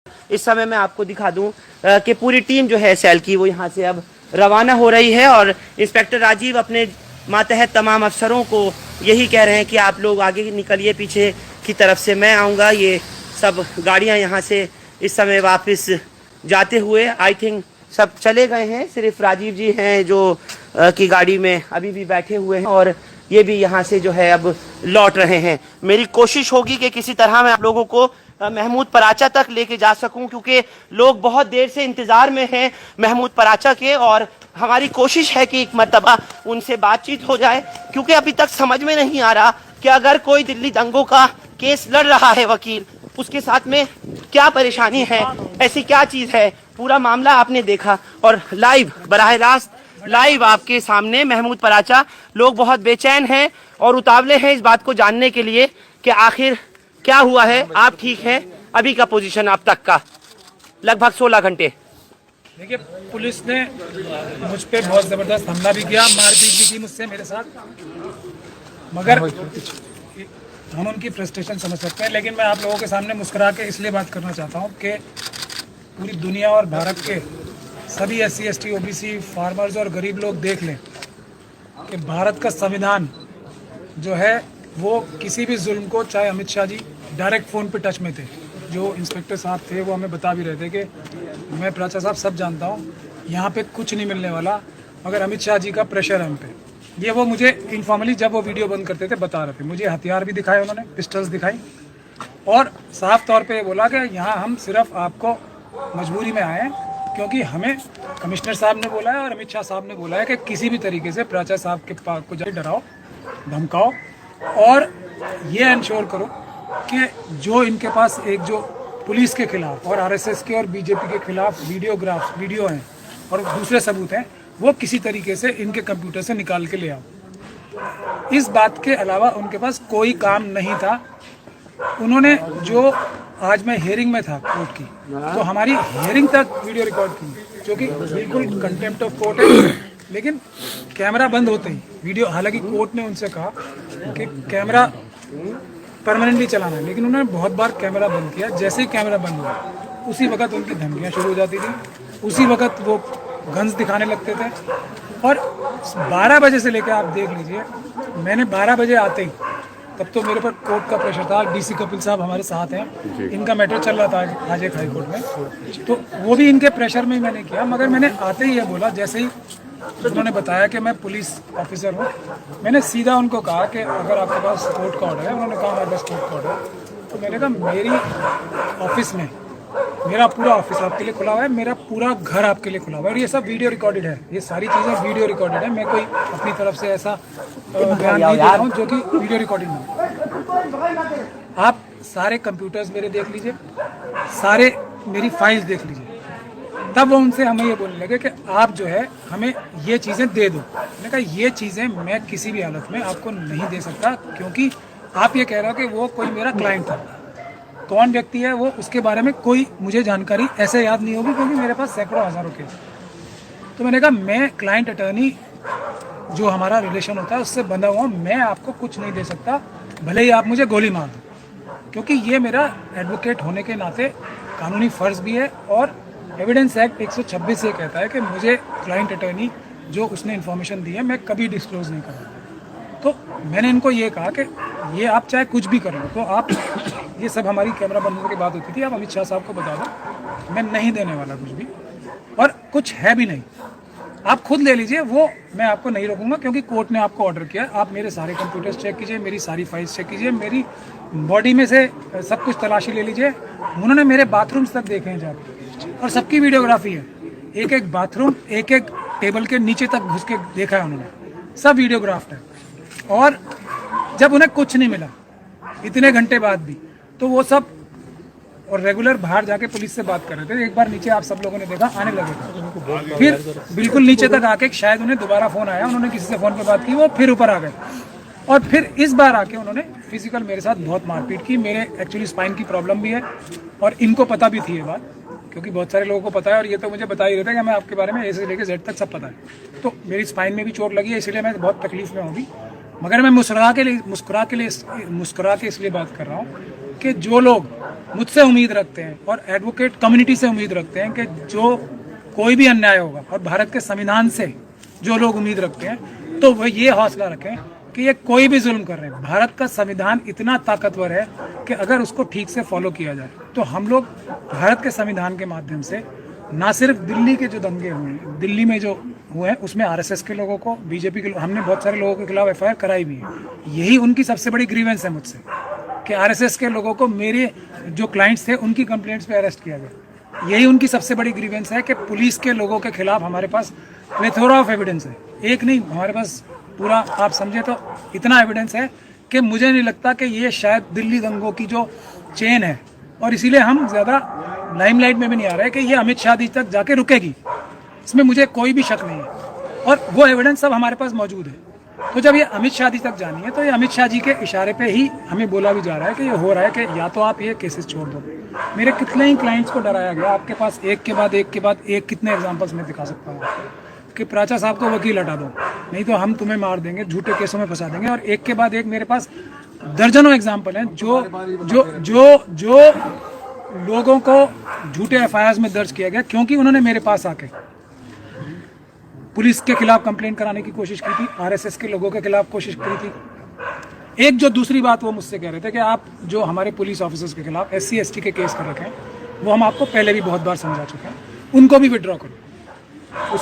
इस समय मैं आपको दिखा दूं कि पूरी टीम जो है सेल की वो यहाँ से अब रवाना हो रही है और इंस्पेक्टर राजीव अपने मातहत तमाम अफसरों को यही कह रहे हैं कि आप लोग आगे निकलिए, पीछे की तरफ से मैं आऊँगा। ये सब गाड़ियाँ यहाँ से इस समय वापस जाते हुए आई थिंक सब चले गए हैं, सिर्फ राजीव जी हैं जो की गाड़ी में अभी भी बैठे हुए हैं और ये भी यहाँ से जो है अब लौट रहे हैं। मेरी कोशिश होगी कि किसी तरह मैं आप लोगों को महमूद पराचा तक लेके जा सकूं, क्योंकि लोग बहुत देर से इंतजार में हैं महमूद पराचा के और हमारी कोशिश है कि एक मर्तबा उनसे बातचीत हो जाए, क्योंकि अभी तक समझ में नहीं आ रहा कि अगर कोई दिल्ली दंगों का केस लड़ रहा है वकील, उसके साथ में क्या परेशानी है, ऐसी क्या चीज है। पूरा मामला आपने देखा और लाइव बराह रास्त लाइव आपके सामने महमूद पराचा। लोग बहुत बेचैन हैं और उतावले हैं इस बात को जानने के लिए कि आखिर क्या हुआ है। आप ठीक हैं? अभी का पोजीशन आप तक का लगभग 16 घंटे। देखिए, पुलिस ने मुझ पे बहुत ज़बरदस्त हमला भी किया, मारपीट भी की मुझसे, मेरे साथ, मगर हम उनकी फ्रस्ट्रेशन समझ सकते हैं। लेकिन मैं आप लोगों के सामने मुस्कुरा के इसलिए बात करना चाहता हूँ कि पूरी दुनिया और भारत के सभी SC ST OBC फार्मर्स और गरीब लोग देख लें कि भारत का संविधान जो है वो किसी भी जुल्म को, चाहे अमित शाह जी डायरेक्ट फ़ोन पे टच में थे, जो इंस्पेक्टर साहब थे वो हमें बता भी रहे थे कि मैं पराचा साहब सब जानता हूँ, यहाँ पे कुछ नहीं मिलने वाला, मगर अमित शाह जी का प्रेशर है हम पे। ये वो मुझे इनफॉर्मली जब वो वीडियो बंद करते थे बता रहे थे। मुझे हथियार भी दिखाए उन्होंने, पिस्टल्स दिखाई और साफ तौर पे बोला कि यहाँ हम सिर्फ आपको मजबूरी में आए हैं क्योंकि हमें कमिश्नर साहब ने बोला है और अमित शाह साहब ने बोला है कि किसी भी तरीके से पराचा साहब के पास को जाए डराओ, धमकाओ और ये इंश्योर करो कि जो इनके पास एक जो पुलिस के खिलाफ और RSS के और BJP के खिलाफ वीडियो हैं और दूसरे सबूत हैं, वो किसी तरीके से इनके कंप्यूटर से निकाल के ले आओ। इस बात के अलावा उनके पास कोई काम नहीं था। उन्होंने जो आज मैं हियरिंग में था कोर्ट की, तो हमारी हियरिंग तक वीडियो रिकॉर्ड की, जो कि बिल्कुल कंटेम्प्ट ऑफ कोर्ट है। लेकिन कैमरा बंद होते ही वीडियो, हालांकि कोर्ट ने उनसे कहा कि कैमरा परमानेंटली चलाना है, लेकिन उन्होंने बहुत बार कैमरा बंद किया। जैसे ही कैमरा बंद हुआ उसी वक्त उनकी धमकियाँ शुरू हो जाती थी, उसी वक्त वो गन्स दिखाने लगते थे। और 12 बजे से लेकर आप देख लीजिए, मैंने 12 बजे आते ही, तब तो मेरे पर कोर्ट का प्रेशर था। DC कपिल साहब हमारे साथ हैं, इनका मैटर चल रहा था आज एक हाई कोर्ट में, तो वो भी इनके प्रेशर में ही मैंने किया। मगर मैंने आते ही ये बोला, जैसे ही उन्होंने बताया कि मैं पुलिस ऑफिसर हूँ, मैंने सीधा उनको कहा कि अगर आपके पास कोर्ट का ऑर्डर है। उन्होंने कहा हमारे पास कोर्ट का ऑर्डर है। तो मैंने कहा मेरी ऑफिस में, मेरा पूरा ऑफिस आपके लिए खुला हुआ है, मेरा पूरा घर आपके लिए खुला हुआ है और ये सब वीडियो रिकॉर्डेड है, ये सारी चीज़ें वीडियो रिकॉर्डेड है। मैं कोई अपनी तरफ से ऐसा बयान नहीं दे रहा हूँ जो कि वीडियो रिकॉर्डिंग नहीं। आप सारे कंप्यूटर्स मेरे देख लीजिए, सारे मेरी फाइल्स देख लीजिए। तब वो उनसे हमें ये बोलने लगे कि आप जो है हमें ये चीज़ें दे दो। मैंने कहा ये चीज़ें मैं किसी भी हालत में आपको नहीं दे सकता, क्योंकि आप ये कह रहे हो कि वो कोई मेरा क्लाइंट था। कौन व्यक्ति है वो, उसके बारे में कोई मुझे जानकारी ऐसे याद नहीं होगी, क्योंकि मेरे पास सैकड़ों हज़ारों केस। तो मैंने कहा मैं क्लाइंट अटर्नी जो हमारा रिलेशन होता है उससे बंधा हुआ, मैं आपको कुछ नहीं दे सकता, भले ही आप मुझे गोली मार दो, क्योंकि ये मेरा एडवोकेट होने के नाते कानूनी फ़र्ज़ भी है। और एविडेंस एक्ट 126 ये कहता है कि मुझे क्लाइंट अटर्नी जो उसने इन्फॉर्मेशन दी है मैं कभी डिस्क्लोज नहीं करूँगा। तो मैंने इनको ये कहा कि ये आप चाहे कुछ भी कर लो, तो आप ये सब हमारी कैमरा बंद होने की बात होती थी, आप अमित शाह साहब को बता दो मैं नहीं देने वाला कुछ भी, और कुछ है भी नहीं। आप खुद ले लीजिए, वो मैं आपको नहीं रोकूंगा, क्योंकि कोर्ट ने आपको ऑर्डर किया। आप मेरे सारे कंप्यूटर्स चेक कीजिए, मेरी सारी फाइल्स चेक कीजिए, मेरी बॉडी में से सब कुछ तलाशी ले लीजिए। उन्होंने मेरे बाथरूम्स तक देखे हैं जाकर और सबकी वीडियोग्राफी है, एक एक बाथरूम, एक एक टेबल के नीचे तक घुस के देखा है उन्होंने, सब वीडियोग्राफ्ड है। और जब उन्हें कुछ नहीं मिला इतने घंटे बाद भी, तो वो सब और रेगुलर बाहर जाके पुलिस से बात कर रहे थे। एक बार नीचे आप सब लोगों ने देखा आने लगे, फिर बिल्कुल नीचे तक आके शायद उन्हें दोबारा फोन आया, उन्होंने किसी से फोन पे बात की, वो फिर ऊपर आ गए। और फिर इस बार आके उन्होंने फिजिकल मेरे साथ बहुत मारपीट की। मेरे एक्चुअली स्पाइन की प्रॉब्लम भी है और इनको पता भी थी ये बात, क्योंकि बहुत सारे लोगों को पता है और ये तो मुझे बता ही रहे थे कि मैं आपके बारे में A से लेकर Z तक सब पता है। तो मेरी स्पाइन में भी चोट लगी है, इसलिए मैं बहुत तकलीफ में होगी। मगर मैं मुस्कुरा के इसलिए बात कर रहा हूँ कि जो लोग मुझसे उम्मीद रखते हैं और एडवोकेट कम्युनिटी से उम्मीद रखते हैं कि जो कोई भी अन्याय होगा, और भारत के संविधान से जो लोग उम्मीद रखते हैं, तो वह ये हौसला रखें कि ये कोई भी जुल्म कर रहे हैं। भारत का संविधान इतना ताकतवर है कि अगर उसको ठीक से फॉलो किया जाए तो हम लोग भारत के संविधान के माध्यम से ना सिर्फ दिल्ली के जो दंगे हुए हैं, दिल्ली में जो हुए हैं उसमें आरएसएस के लोगों को, बीजेपी के हमने बहुत सारे लोगों के खिलाफ एफआईआर कराई भी है। यही उनकी सबसे बड़ी ग्रीवेंस है मुझसे कि आरएसएस के लोगों को, मेरे जो क्लाइंट्स थे उनकी कंप्लेंट्स पे अरेस्ट किया गया। यही उनकी सबसे बड़ी ग्रीवेंस है कि पुलिस के लोगों के खिलाफ हमारे पास प्लेथोरा ऑफ एविडेंस है, एक नहीं, हमारे पास पूरा, आप समझे तो इतना एविडेंस है कि मुझे नहीं लगता कि ये शायद दिल्ली दंगों की जो चेन है, और इसीलिए हम ज़्यादा लाइमलाइट में भी नहीं आ रहे कि ये अमित शाह जी तक जाके रुकेगी, इसमें मुझे कोई भी शक नहीं है, और वो एविडेंस सब हमारे पास मौजूद है। तो जब ये अमित शाह जी तक जानी है तो ये अमित शाह जी के इशारे पे ही हमें बोला भी जा रहा है कि ये हो रहा है कि या तो आप ये केसेस छोड़ दो। मेरे कितने ही क्लाइंट्स को डराया गया, आपके पास एक के बाद एक कितने एग्जाम्पल्स मैं दिखा सकता हूँ कि प्राचा साहब को वकील हटा दो, नहीं तो हम तुम्हें मार देंगे, झूठे केसों में फंसा देंगे, और एक के बाद एक मेरे पास दर्जनों एग्जाम्पल हैं जो जो जो जो लोगों को झूठे एफआईआर में दर्ज किया गया क्योंकि उन्होंने मेरे पास आके पुलिस के खिलाफ कंप्लेंट कराने की कोशिश की थी, आरएसएस के लोगों के खिलाफ कोशिश की थी। एक जो दूसरी बात वो मुझसे कह रहे थे कि आप जो हमारे पुलिस ऑफिसर्स के खिलाफ SC ST के केस कर रखे हैं वो हम आपको पहले भी बहुत बार समझा चुके हैं, उनको भी विड्रॉ करो।